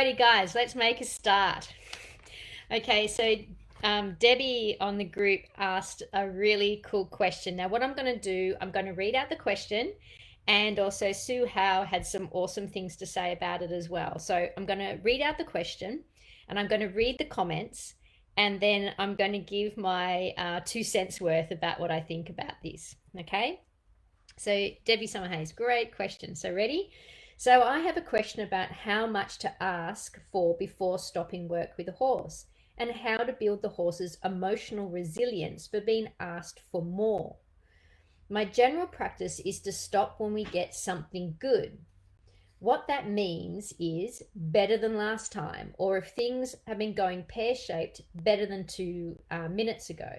Alrighty, guys, let's make a start. Okay, so Debbie on the group asked a really cool question. Now, what I'm going to do, I'm going to read out the question, and also Sue Howe had some awesome things to say about it as well. So I'm going to read out the question, and I'm going to read the comments, and then I'm going to give my 2 cents worth about what I think about this. Okay? So Debbie Summerhayes, great question. So ready? So I have a question about how much to ask for before stopping work with a horse and how to build the horse's emotional resilience for being asked for more. My general practice is to stop when we get something good. What that means is better than last time, or if things have been going pear-shaped, better than 2 minutes ago.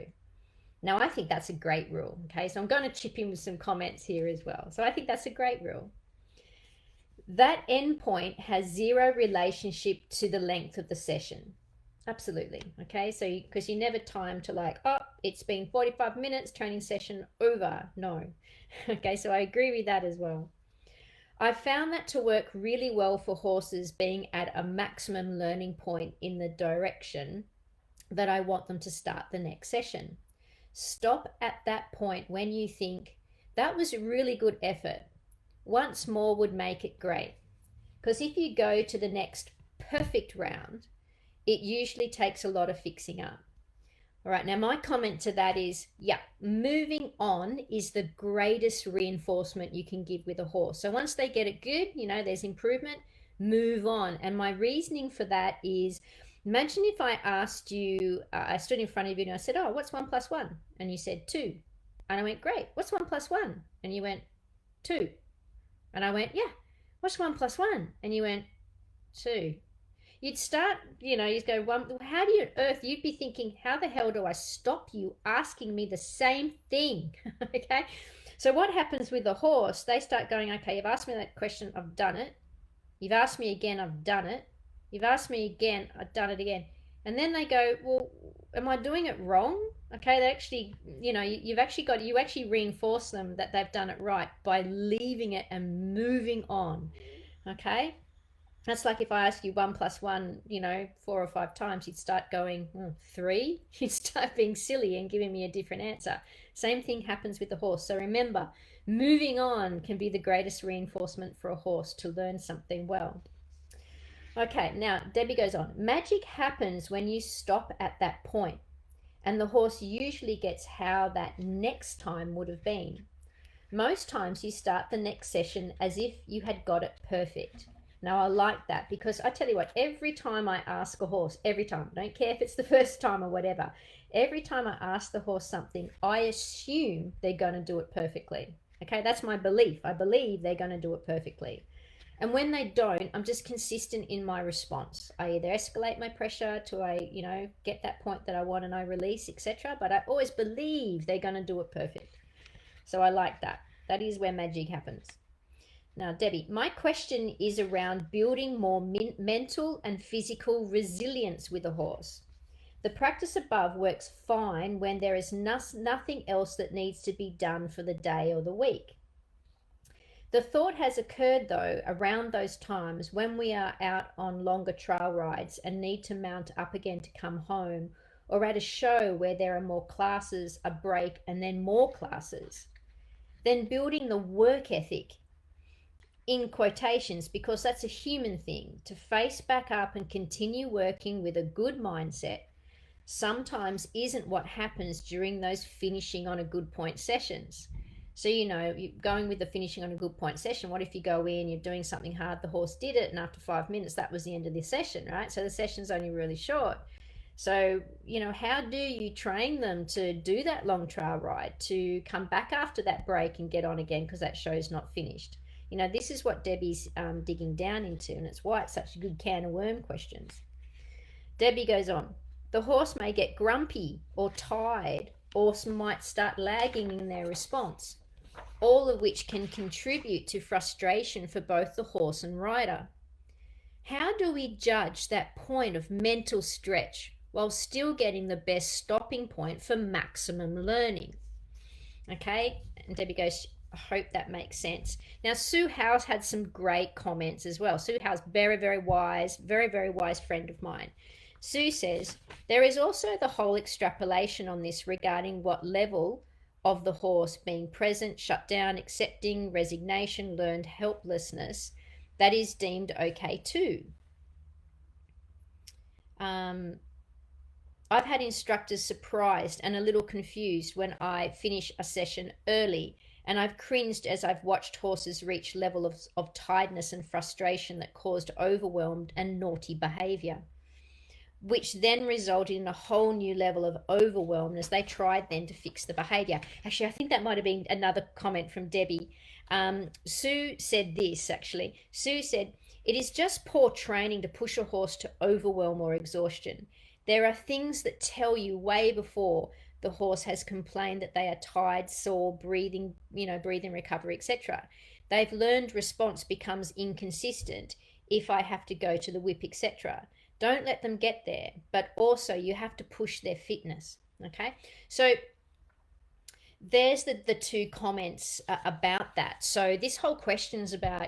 Now, I think that's a great rule. Okay, so I'm going to chip in with some comments here as well. So I think that's a great rule. That endpoint has zero relationship to the length of the session. Absolutely. Okay, so because you never time to like, oh, it's been 45 minutes, training session over. No. Okay, so I agree with that as well. I found that to work really well for horses being at a maximum learning point in the direction that I want them to start the next session. Stop at that point when you think that was a really good effort. Once more would make it great. Because if you go to the next perfect round, it usually takes a lot of fixing up. All right, now my comment to that is, yeah, moving on is the greatest reinforcement you can give with a horse. So once they get it good, there's improvement, move on. And my reasoning for that is, imagine if I asked you, I stood in front of you and I said, oh, what's 1 + 1? And you said 2. And I went, great, what's 1 + 1? And you went, 2. And I went, yeah, what's 1 + 1? And you went, 2. You'd start, you'd go, how do you earth, you'd be thinking, how the hell do I stop you asking me the same thing? Okay. So what happens with the horse, they start going, okay, you've asked me that question, I've done it. You've asked me again, I've done it. You've asked me again, I've done it again. And then they go, well, am I doing it wrong? Okay, they actually, you actually reinforce them that they've done it right by leaving it and moving on. Okay. That's like if I ask you 1 + 1, 4 or 5 times, you'd start going, 3. You'd start being silly and giving me a different answer. Same thing happens with the horse. So remember, moving on can be the greatest reinforcement for a horse to learn something well. Okay, now Debbie goes on. Magic happens when you stop at that point, and the horse usually gets how that next time would have been. Most times you start the next session as if you had got it perfect. Now, I like that because I tell you what, every time I ask a horse, every time, don't care if it's the first time or whatever, every time I ask the horse something, I assume they're going to do it perfectly. Okay, that's my belief. I believe they're going to do it perfectly. And when they don't, I'm just consistent in my response. I either escalate my pressure to get that point that I want and I release, etc. But I always believe they're going to do it perfect. So I like that. That is where magic happens. Now, Debbie, my question is around building more mental and physical resilience with a horse. The practice above works fine when there is nothing else that needs to be done for the day or the week. The thought has occurred, though, around those times when we are out on longer trail rides and need to mount up again to come home, or at a show where there are more classes, a break, and then more classes. Then building the work ethic, in quotations, because that's a human thing, to face back up and continue working with a good mindset, sometimes isn't what happens during those finishing on a good point sessions. So, you're going with the finishing on a good point session. What if you go in, you're doing something hard, the horse did it, and after 5 minutes, that was the end of the session, right? So the session's only really short. So, how do you train them to do that long trail ride, to come back after that break and get on again because that show's not finished? This is what Debbie's digging down into, and it's why it's such a good can of worm questions. Debbie goes on. The horse may get grumpy or tired or might start lagging in their response, all of which can contribute to frustration for both the horse and rider. How do we judge that point of mental stretch while still getting the best stopping point for maximum learning? Okay, and Debbie goes, I hope that makes sense. Now, Sue House had some great comments as well. Sue House, very, very wise friend of mine. Sue says, there is also the whole extrapolation on this regarding what level of the horse being present, shut down, accepting, resignation, learned helplessness, that is deemed okay too. Um, I've had instructors surprised and a little confused when I finish a session early, and I've cringed as I've watched horses reach level of tiredness and frustration that caused overwhelmed and naughty behavior, which then resulted in a whole new level of overwhelm as they tried then to fix the behavior. Actually, I think that might have been another comment from Debbie. Sue said this actually. Sue said, it is just poor training to push a horse to overwhelm or exhaustion. There are things that tell you way before the horse has complained that they are tired, sore, breathing recovery, etc. They've learned response becomes inconsistent if I have to go to the whip, etc. Don't let them get there, but also you have to push their fitness. Okay, so there's the two comments about that. So this whole question is about,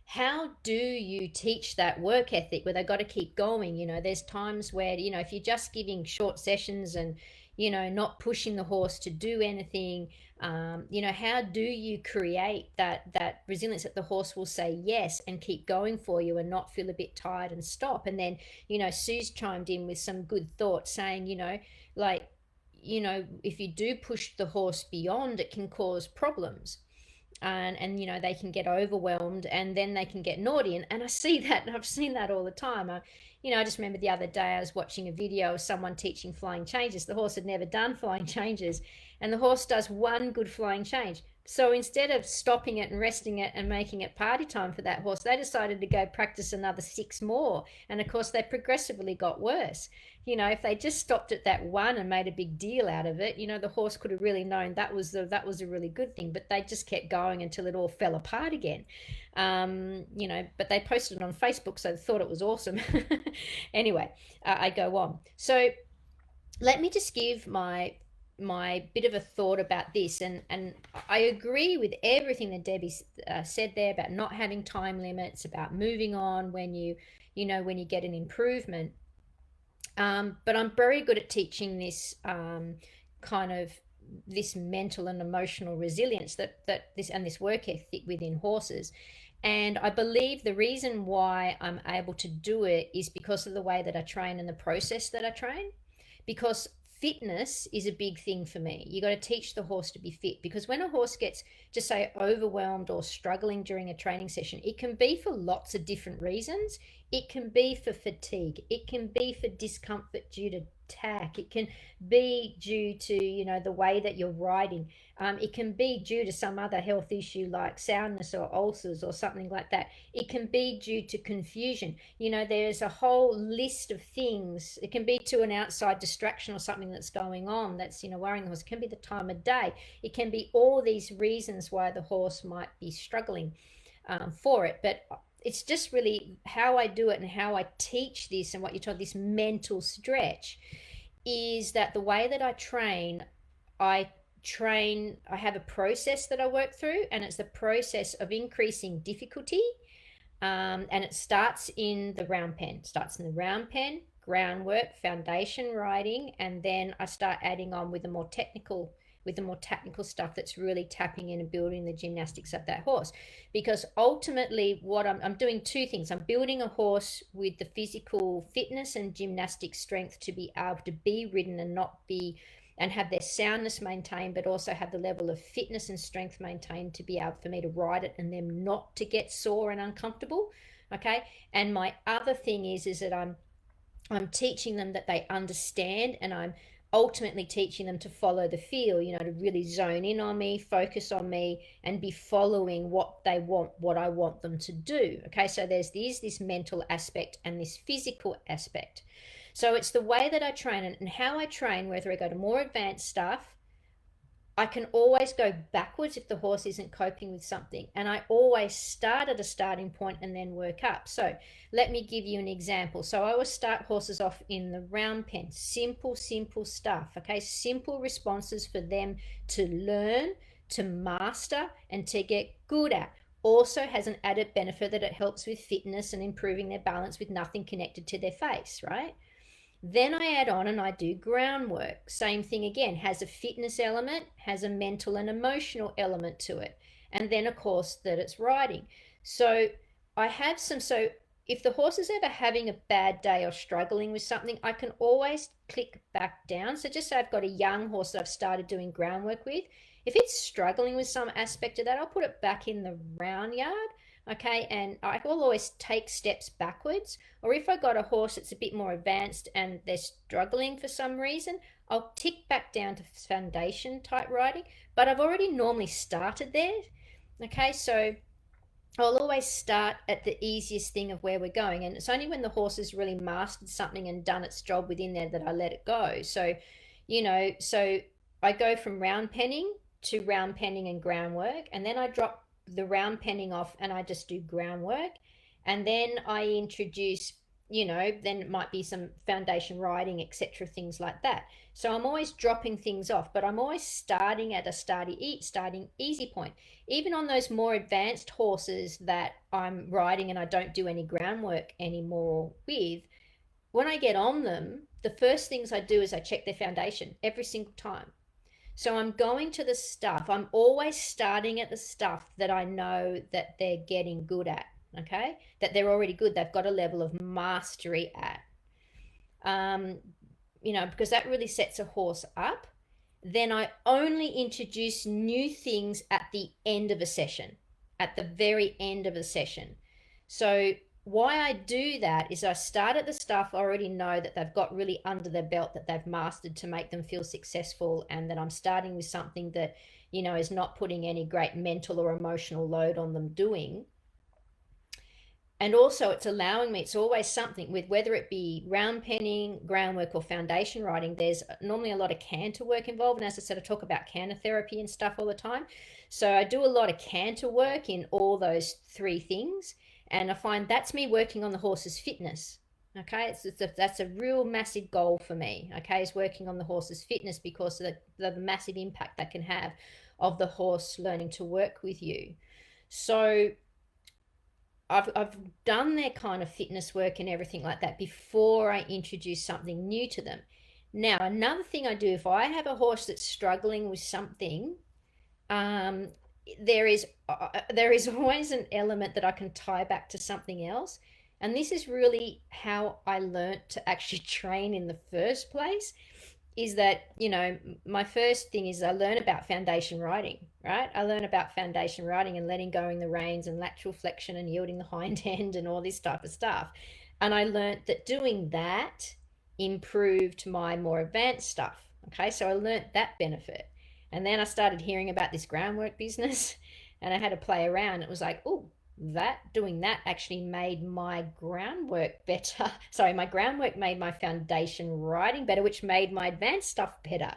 how do you teach that work ethic where they've got to keep going? There's times where, if you're just giving short sessions and, not pushing the horse to do anything, how do you create that resilience that the horse will say yes and keep going for you and not feel a bit tired and stop? And then, Sue's chimed in with some good thoughts saying, like, if you do push the horse beyond, it can cause problems. And they can get overwhelmed and then they can get naughty, and I see that, and I've seen that all the time. I just remember the other day I was watching a video of someone teaching flying changes. The horse had never done flying changes, and the horse does one good flying change. So instead of stopping it and resting it and making it party time for that horse, they decided to go practice another 6 more, and of course they progressively got worse. If they just stopped at that one and made a big deal out of it, the horse could have really known that was a really good thing, but they just kept going until it all fell apart again. But they posted it on Facebook, so they thought it was awesome. Anyway, I go on. So let me just give my bit of a thought about this, and I agree with everything that Debbie said there about not having time limits, about moving on when you get an improvement. But I'm very good at teaching this kind of this mental and emotional resilience that this work ethic within horses. And I believe the reason why I'm able to do it is because of the way that I train and the process that I train. Because fitness is a big thing for me. You got to teach the horse to be fit, because when a horse gets, just say, overwhelmed or struggling during a training session, it can be for lots of different reasons. It can be for fatigue, it can be for discomfort due to tack, it can be due to the way that you're riding, it can be due to some other health issue like soundness or ulcers or something like that. It can be due to confusion. There's a whole list of things. It can be to an outside distraction or something that's going on that's worrying the horse. It can be the time of day. It can be all these reasons why the horse might be struggling for it. But it's just really how I do it and how I teach this, and what you told, this mental stretch, is that the way that I have a process that I work through, and it's the process of increasing difficulty. And it starts in the round pen. Groundwork, foundation riding, and then I start adding on with the more technical stuff that's really tapping in and building the gymnastics of that horse. Because ultimately what I'm doing two things. I'm building a horse with the physical fitness and gymnastic strength to be able to be ridden and have their soundness maintained, but also have the level of fitness and strength maintained to be able for me to ride it and them not to get sore and uncomfortable. Okay. And my other thing is that I'm teaching them that they understand, and I'm ultimately teaching them to follow the feel, to really zone in on me, focus on me, and be following what I want them to do. Okay, so there's this mental aspect and this physical aspect. So it's the way that I train and how I train, whether I go to more advanced stuff. I can always go backwards if the horse isn't coping with something, and I always start at a starting point and then work up. So let me give you an example. So I always start horses off in the round pen, simple stuff, okay, simple responses for them to learn to master and to get good at. Also has an added benefit that it helps with fitness and improving their balance with nothing connected to their face, right? Then I add on and I do groundwork. Same thing again, has a fitness element, has a mental and emotional element to it. And then, of course, that it's riding. So I have some, so if the horse is ever having a bad day or struggling with something, I can always click back down. So just say I've got a young horse that I've started doing groundwork with. If it's struggling with some aspect of that, I'll put it back in the round yard. Okay, and I will always take steps backwards. Or if I got a horse that's a bit more advanced and they're struggling for some reason, I'll tick back down to foundation type riding. But I've already normally started there. Okay, so I'll always start at the easiest thing of where we're going. And it's only when the horse has really mastered something and done its job within there that I let it go. So, so I go from round penning to round penning and groundwork, and then I drop the round penning off and I just do groundwork. And then I introduce, then it might be some foundation riding, etc., things like that. So I'm always dropping things off, but I'm always starting at a starting easy point. Even on those more advanced horses that I'm riding and I don't do any groundwork anymore with, when I get on them, the first things I do is I check their foundation every single time. So I'm going to the stuff, I'm always starting at the stuff that I know that they're getting good at, okay? That they're already good, they've got a level of mastery at. Because that really sets a horse up. Then I only introduce new things at the end of a session, at the very end of a session. So why I do that is I start at the stuff I already know that they've got really under their belt, that they've mastered to make them feel successful, and that I'm starting with something that, is not putting any great mental or emotional load on them doing. And also it's allowing me, it's always something with, whether it be round penning, groundwork, or foundation riding, there's normally a lot of canter work involved. And as I said, I talk about canter therapy and stuff all the time. So I do a lot of canter work in all those three things. And I find that's me working on the horse's fitness. Okay, that's a real massive goal for me. Okay, is working on the horse's fitness, because of the massive impact that can have of the horse learning to work with you. So I've done their kind of fitness work and everything like that before I introduce something new to them. Now, another thing I do, if I have a horse that's struggling with something, there is always an element that I can tie back to something else. And this is really how I learnt to actually train in the first place, is that, my first thing is I learn about foundation riding, right? I learn about foundation riding and letting go in the reins and lateral flexion and yielding the hind end and all this type of stuff. And I learned that doing that improved my more advanced stuff. Okay, so I learned that benefit. And then I started hearing about this groundwork business and I had to play around. It was like, oh, doing that actually made my groundwork better. Sorry, my groundwork made my foundation riding better, which made my advanced stuff better.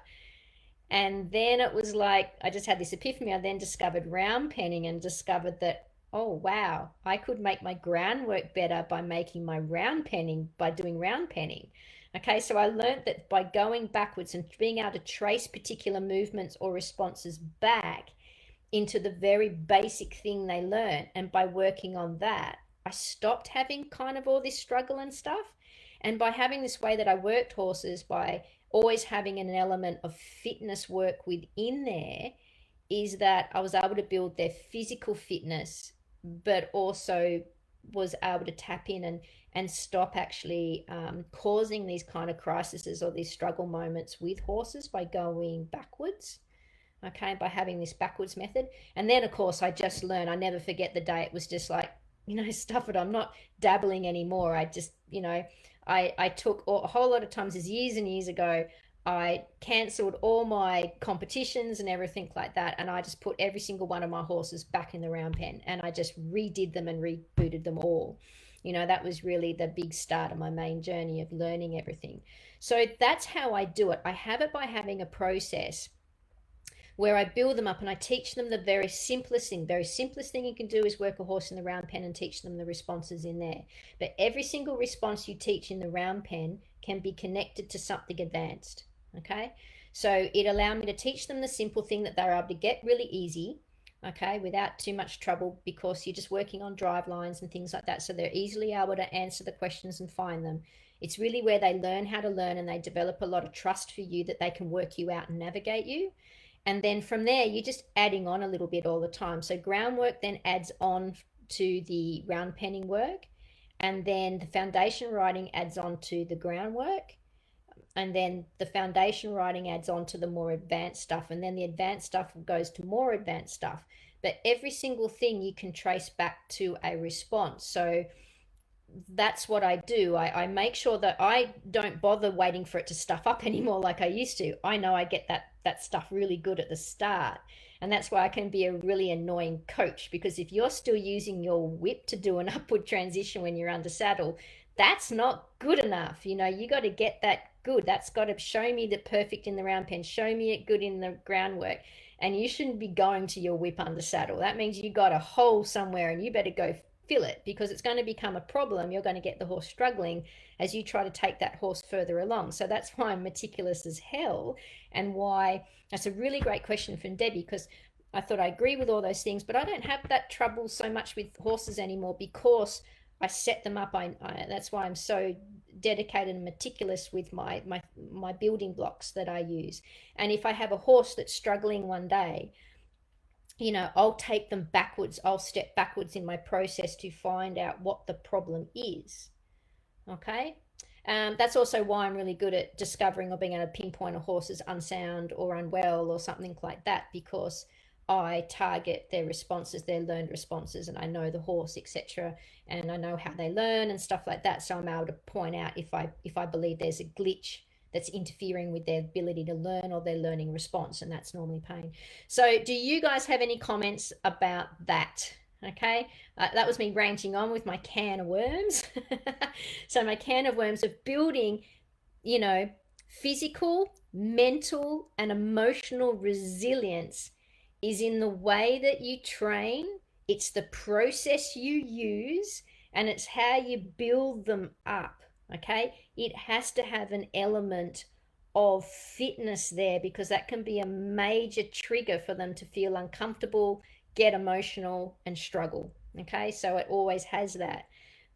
And then it was like, I just had this epiphany. I then discovered round penning and discovered that, oh, wow, I could make my groundwork better by making my round penning, by doing round penning. Okay, so I learned that by going backwards and being able to trace particular movements or responses back into the very basic thing they learn, and by working on that, I stopped having kind of all this struggle and stuff. And by having this way that I worked horses, by always having an element of fitness work within there, is that I was able to build their physical fitness, but also was able to tap in and stop actually causing these kind of crises or these struggle moments with horses by going backwards. Okay, by having this backwards method. And then, of course, I just learned, I never forget the day it was just like, stuff it, I'm not dabbling anymore. I just, I took a whole lot of times, as years and years ago, I cancelled all my competitions and everything like that, and I just put every single one of my horses back in the round pen, and I just redid them and rebooted them all. That was really the big start of my main journey of learning everything. So that's how I do it. I have it by having a process where I build them up and I teach them the very simplest thing. Very simplest thing you can do is work a horse in the round pen and teach them the responses in there. But every single response you teach in the round pen can be connected to something advanced. Okay, so it allowed me to teach them the simple thing that they're able to get really easy, okay, without too much trouble, because you're just working on drive lines and things like that. So they're easily able to answer the questions and find them. It's really where they learn how to learn, and they develop a lot of trust for you that they can work you out and navigate you. And then from there, you're just adding on a little bit all the time. So groundwork then adds on to the round penning work, and then the foundation writing adds on to the groundwork, and then the foundation writing adds on to the more advanced stuff, and then the advanced stuff goes to more advanced stuff. But every single thing you can trace back to a response. So that's what I do. I make sure that I don't bother waiting for it to stuff up anymore like I used to. I know I get that stuff really good at the start. And that's why I can be a really annoying coach, because if you're still using your whip to do an upward transition when you're under saddle, that's not good enough. You got to get that good. That's got to show me the perfect in the round pen, show me it good in the groundwork. And you shouldn't be going to your whip under saddle. That means you got a hole somewhere and you better go fill it, because it's going to become a problem. You're going to get the horse struggling as you try to take that horse further along. So that's why I'm meticulous as hell, and why that's a really great question from Debbie, because I thought I agree with all those things, but I don't have that trouble so much with horses anymore, because I set them up. That's why I'm so dedicated and meticulous with my building blocks that I use. And if I have a horse that's struggling one day, I'll take them backwards. I'll step backwards in my process to find out what the problem is. Okay. That's also why I'm really good at discovering or being able to pinpoint a horse as unsound or unwell or something like that, because I target their responses, their learned responses, and I know the horse, etc., and I know how they learn and stuff like that. So I'm able to point out if I believe there's a glitch that's interfering with their ability to learn or their learning response, and that's normally pain. So do you guys have any comments about that? Okay, that was me ranting on with my can of worms. So my can of worms of building, physical, mental, and emotional resilience is in the way that you train. It's the process you use, and it's how you build them up. Okay, it has to have an element of fitness there, because that can be a major trigger for them to feel uncomfortable, get emotional, and struggle. Okay, so it always has that.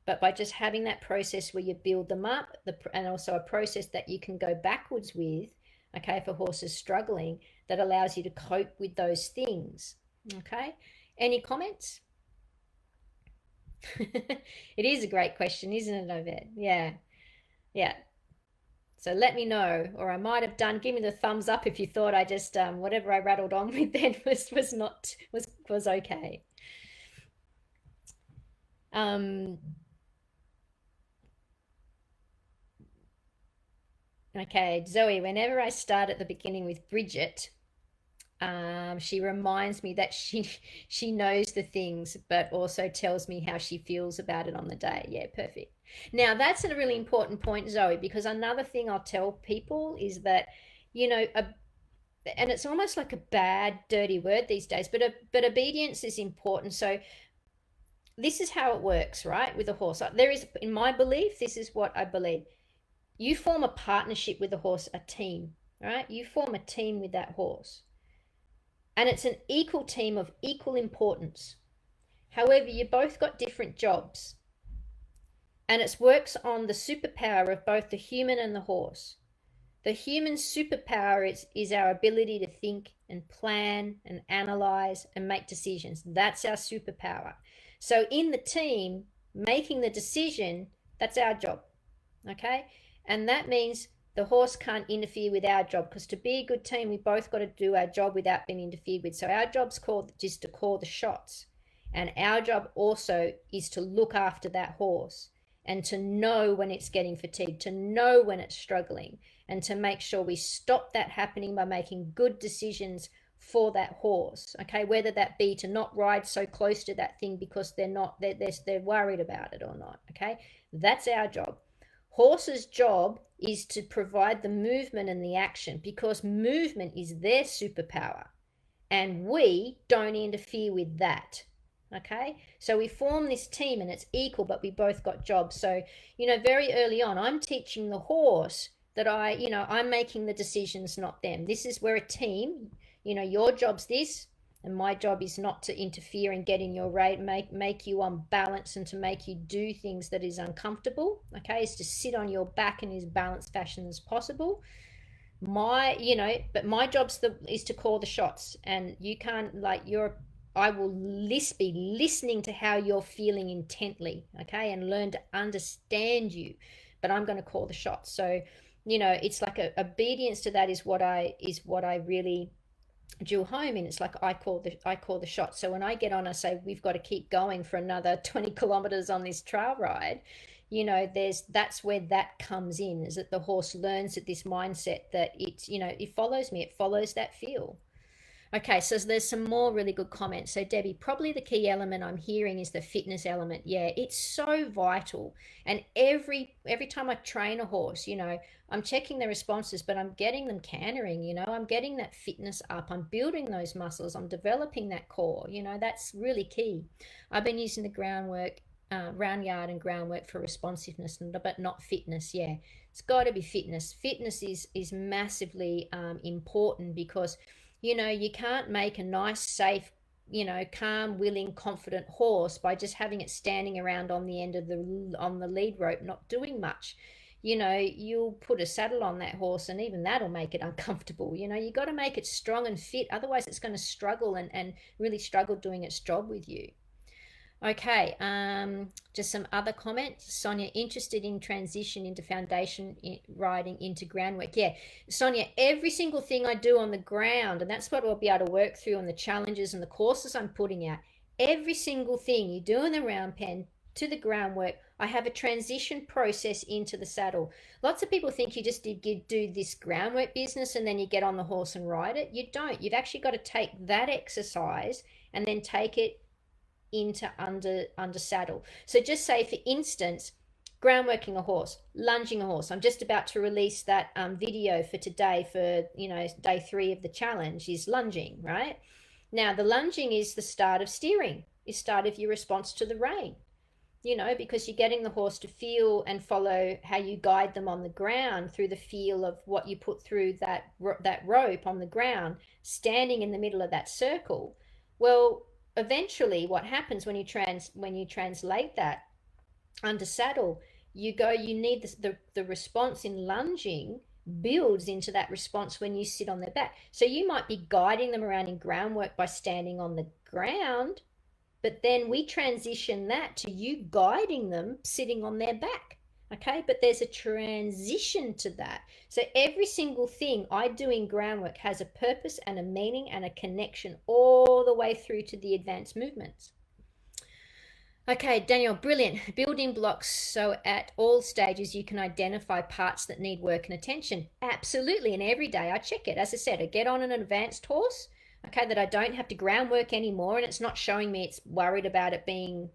But by just having that process where you build them up, and also a process that you can go backwards with, okay, if a horse is struggling, that allows you to cope with those things. Okay, any comments? It is a great question, isn't it, Obed? Yeah, yeah. So let me know, or I might have done. Give me the thumbs up if you thought I just whatever I rattled on with then was not was okay. Okay, Zoe. Whenever I start at the beginning with Bridget, she reminds me that she knows the things, but also tells me how she feels about it on the day. Yeah, perfect. Now that's a really important point, Zoe, because another thing I'll tell people is that, you know, a, and it's almost like a bad, dirty word these days, but obedience is important. So this is how it works, right, with a horse. There is, in my belief, this is what I believe. You form a partnership with a horse, a team, right? You form a team with that horse, and it's an equal team of equal importance. However, you both got different jobs, and it works on the superpower of both the human and the horse. The human superpower is our ability to think and plan and analyze and make decisions. That's our superpower. So in the team, making the decision, that's our job. Okay? And that means the horse can't interfere with our job, because to be a good team, we both got to do our job without being interfered with. So our job's called just to call the shots. And our job also is to look after that horse and to know when it's getting fatigued, to know when it's struggling, and to make sure we stop that happening by making good decisions for that horse. Okay, whether that be to not ride so close to that thing because they're worried about it or not. Okay, that's our job. Horse's job is to provide the movement and the action, because movement is their superpower, and we don't interfere with that. Okay, so we form this team and it's equal, but we both got jobs. So, very early on, I'm teaching the horse that I'm making the decisions, not them. This is, we're a team. Your job's this, and my job is not to interfere and get in your rate, make you unbalanced, and to make you do things that is uncomfortable. Okay, is to sit on your back in as balanced fashion as possible. But my is to call the shots, and you can't, like, I will be listening to how you're feeling intently, okay, and learn to understand you, but I'm going to call the shots. So it's like obedience to that is what I really drill home in. It's like I call the shots. So when I get on, I say we've got to keep going for another 20 kilometers on this trail ride. That's where that comes in, is that the horse learns that this mindset, that it follows me, it follows that feel. Okay, so there's some more really good comments. So Debbie, probably the key element I'm hearing is the fitness element. Yeah, it's so vital. And every time I train a horse, I'm checking their responses, but I'm getting them cantering, I'm getting that fitness up, I'm building those muscles, I'm developing that core, that's really key. I've been using the groundwork, round yard and groundwork for responsiveness, but not fitness. Yeah, it's got to be fitness. Fitness is massively important, because you can't make a nice, safe, calm, willing, confident horse by just having it standing around on the end of on the lead rope, not doing much. You'll put a saddle on that horse, and even that'll make it uncomfortable. You got to make it strong and fit, otherwise it's going to struggle and really struggle doing its job with you. Okay, just some other comments. Sonia, interested in transition into foundation riding into groundwork. Yeah, Sonia, every single thing I do on the ground, and that's what I'll be able to work through on the challenges and the courses I'm putting out. Every single thing you do in the round pen to the groundwork, I have a transition process into the saddle. Lots of people think you just do this groundwork business and then you get on the horse and ride it. You don't. You've actually got to take that exercise and then take it into under saddle. So just say, for instance, groundworking a horse, lunging a horse. I'm just about to release that video for today, for day 3 of the challenge is lunging. Right now, the lunging is the start of steering, is start of your response to the rein, because you're getting the horse to feel and follow how you guide them on the ground through the feel of what you put through that rope on the ground, standing in the middle of that circle. Well, eventually what happens when you translate that under saddle, you need the response in lunging builds into that response when you sit on their back. So you might be guiding them around in groundwork by standing on the ground, but then we transition that to you guiding them sitting on their back. Okay, but there's a transition to that. So every single thing I do in groundwork has a purpose and a meaning and a connection all the way through to the advanced movements. Okay, Danielle, brilliant. Building blocks, so at all stages you can identify parts that need work and attention. Absolutely, and every day I check it. As I said, I get on an advanced horse, okay, that I don't have to groundwork anymore, and it's not showing me it's worried about it being,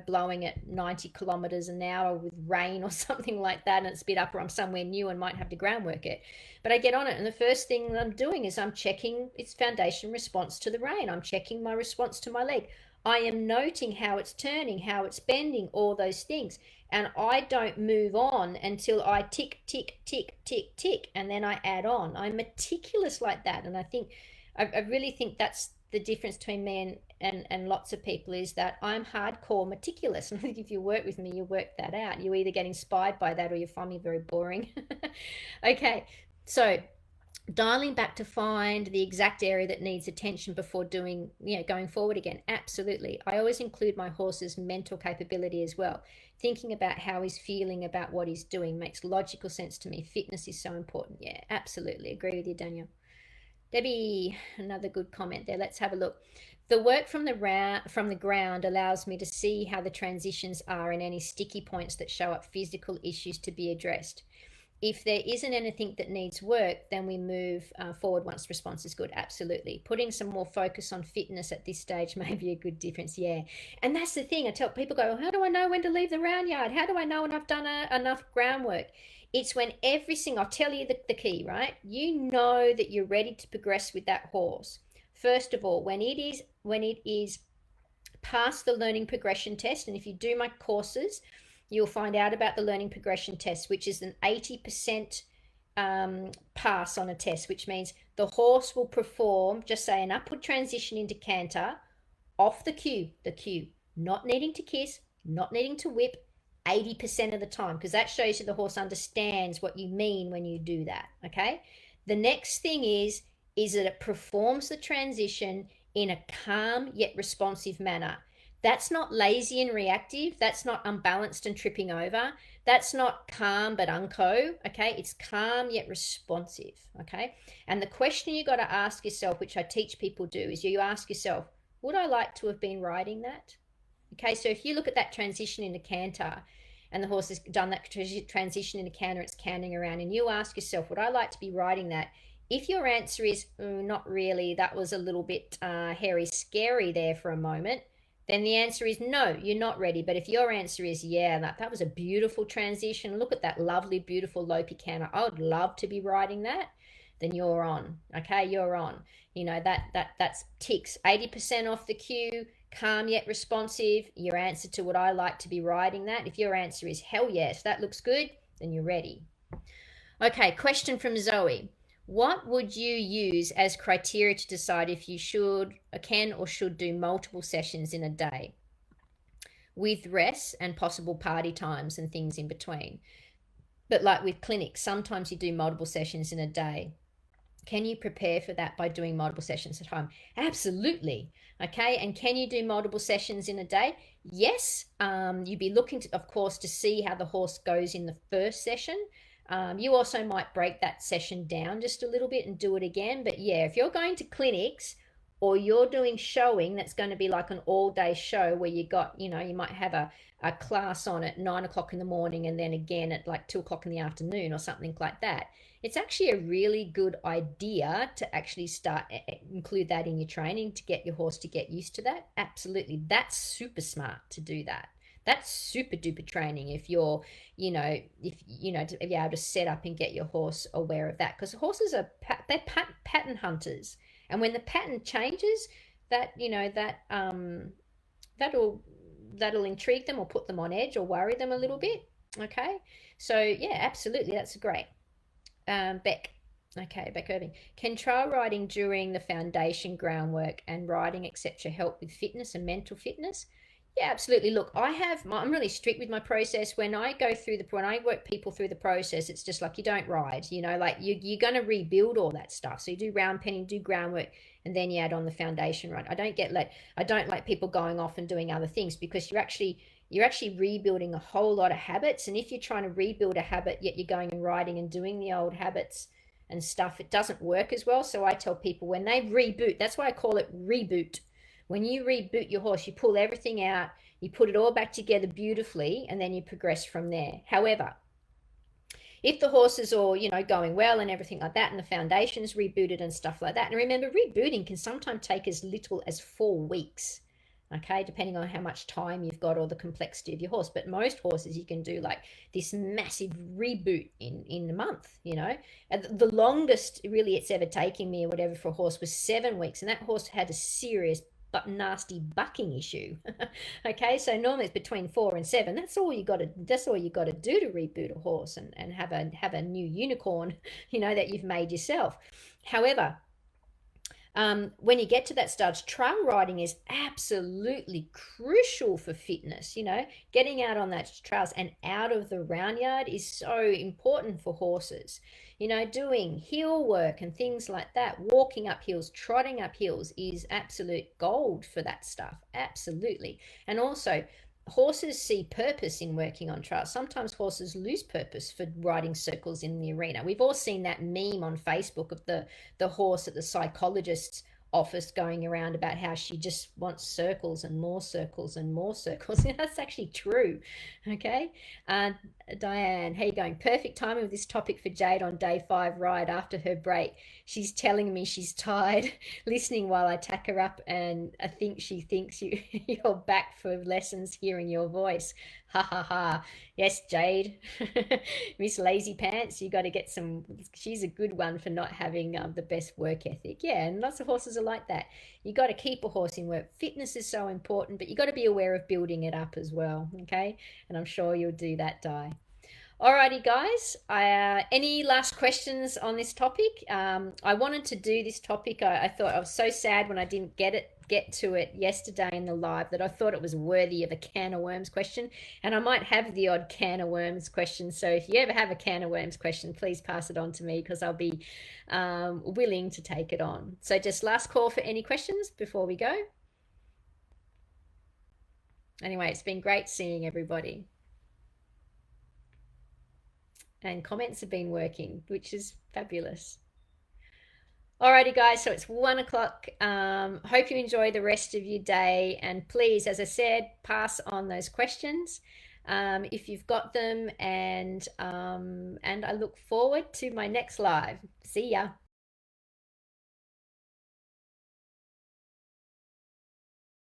blowing at 90 kilometers an hour with rain or something like that, and it's a bit up, or I'm somewhere new and might have to groundwork it. But I get on it, and the first thing that I'm doing is I'm checking its foundation response to the rein. I'm checking my response to my leg. I am noting how it's turning, how it's bending, all those things. And I don't move on until I tick, tick, tick, tick, tick, and then I add on. I'm meticulous like that. And I really think that's the difference between me and lots of people, is that I'm hardcore meticulous. And I think if you work with me, you work that out. You either get inspired by that or you find me very boring. Okay, so dialing back to find the exact area that needs attention before going forward again. Absolutely. I always include my horse's mental capability as well. Thinking about how he's feeling about what he's doing makes logical sense to me. Fitness is so important. Yeah, absolutely. Agree with you, Daniel. Debbie, another good comment there. Let's have a look. The work from the ground allows me to see how the transitions are and any sticky points that show up, physical issues to be addressed. If there isn't anything that needs work, then we move forward once response is good. Absolutely. Putting some more focus on fitness at this stage may be a good difference. Yeah. And that's the thing. I tell people, go, how do I know when to leave the round yard? How do I know when I've done enough groundwork? It's when I'll tell you the key, right? You know that you're ready to progress with that horse. First of all, when it is past the learning progression test, and if you do my courses, you'll find out about the learning progression test, which is an 80% pass on a test, which means the horse will perform, just say, an upward transition into canter off the cue, not needing to kiss, not needing to whip 80% of the time, because that shows you the horse understands what you mean when you do that. Okay. The next thing is that it performs the transition in a calm yet responsive manner. That's not lazy and reactive. That's not unbalanced and tripping over. That's not calm but unco. Okay. It's calm yet responsive. Okay. And the question you got to ask yourself, which I teach people do, is you ask yourself, would I like to have been riding that? Okay. So if you look at that transition into canter and the horse has done that transition into canter, it's cantering around, and you ask yourself, would I like to be riding that? If your answer is not really, that was a little bit hairy scary there for a moment, then the answer is no, you're not ready. But if your answer is yeah, that was a beautiful transition, look at that lovely, beautiful lopey canter, I would love to be riding that, then you're on. Okay, you're on. You know, that's ticks 80% off the cue, calm yet responsive. Your answer to would I like to be riding that? If your answer is hell yes, that looks good, then you're ready. Okay, question from Zoe. What would you use as criteria to decide if you can or should do multiple sessions in a day with rests and possible party times and things in between? But like with clinics, sometimes you do multiple sessions in a day. Can you prepare for that by doing multiple sessions at home? Absolutely. Okay. And can you do multiple sessions in a day? Yes. You'd be looking to, of course, to see how the horse goes in the first session. You also might break that session down just a little bit and do it again. But yeah, if you're going to clinics or you're doing showing, that's going to be like an all-day show where you might have a class on at 9 o'clock in the morning and then again at like 2 o'clock in the afternoon or something like that. It's actually a really good idea to actually include that in your training to get your horse to get used to that. Absolutely. That's super smart to do that. That's super duper training if you're, to be able to set up and get your horse aware of that. Because horses they're pattern hunters. And when the pattern changes, that'll intrigue them or put them on edge or worry them a little bit. Okay. So yeah, absolutely. That's great. Beck. Okay, Beck Irving. Can trail riding during the foundation groundwork and riding, etc., help with fitness and mental fitness? Yeah, absolutely. Look, I'm really strict with my process. When I work people through the process, it's just like you don't ride, like you're going to rebuild all that stuff. So you do round penning, do groundwork, and then you add on the foundation run. I don't like people going off and doing other things because you're actually rebuilding a whole lot of habits. And if you're trying to rebuild a habit, yet you're going and riding and doing the old habits and stuff, it doesn't work as well. So I tell people when they reboot, that's why I call it reboot. When you reboot your horse, you pull everything out, you put it all back together beautifully, and then you progress from there. However, if the horse is all, going well and everything like that, and the foundation's rebooted and stuff like that, and remember, rebooting can sometimes take as little as 4 weeks, okay, depending on how much time you've got or the complexity of your horse. But most horses, you can do like this massive reboot in a month, And the longest really it's ever taken me or whatever for a horse was 7 weeks, and that horse had a serious but nasty bucking issue. Okay, so normally it's between 4 and 7. That's all you got to do to reboot a horse and have a new unicorn, that you've made yourself. However, when you get to that stage, trail riding is absolutely crucial for fitness. Getting out on those trails and out of the round yard is so important for horses. Doing hill work and things like that, walking up hills, trotting up hills is absolute gold for that stuff. Absolutely. And also, horses see purpose in working on trails. Sometimes horses lose purpose for riding circles in the arena. We've all seen that meme on Facebook of the horse at the psychologist's office going around about how she just wants circles and more circles and more circles. That's actually true. Okay. Diane, how you going? Perfect timing with this topic for Jade on day 5 ride after her break. She's telling me she's tired listening while I tack her up, and I think she thinks you're back for lessons hearing your voice. Ha ha ha. Yes, Jade. Miss Lazy Pants, you got to get some. She's a good one for not having the best work ethic. Yeah, and lots of horses are like that. You got to keep a horse in work. Fitness is so important, but you got to be aware of building it up as well. Okay, and I'm sure you'll do that, Di. Alrighty, guys. Any last questions on this topic? I wanted to do this topic. I thought I was so sad when I didn't get to it yesterday in the live that I thought it was worthy of a can of worms question, and I might have the odd can of worms question. So if you ever have a can of worms question, please pass it on to me because I'll be willing to take it on. So just last call for any questions before we go. Anyway, it's been great seeing everybody. And comments have been working, which is fabulous. Alrighty, guys, so it's 1 o'clock. Hope you enjoy the rest of your day. And please, as I said, pass on those questions if you've got them. And I look forward to my next live. See ya.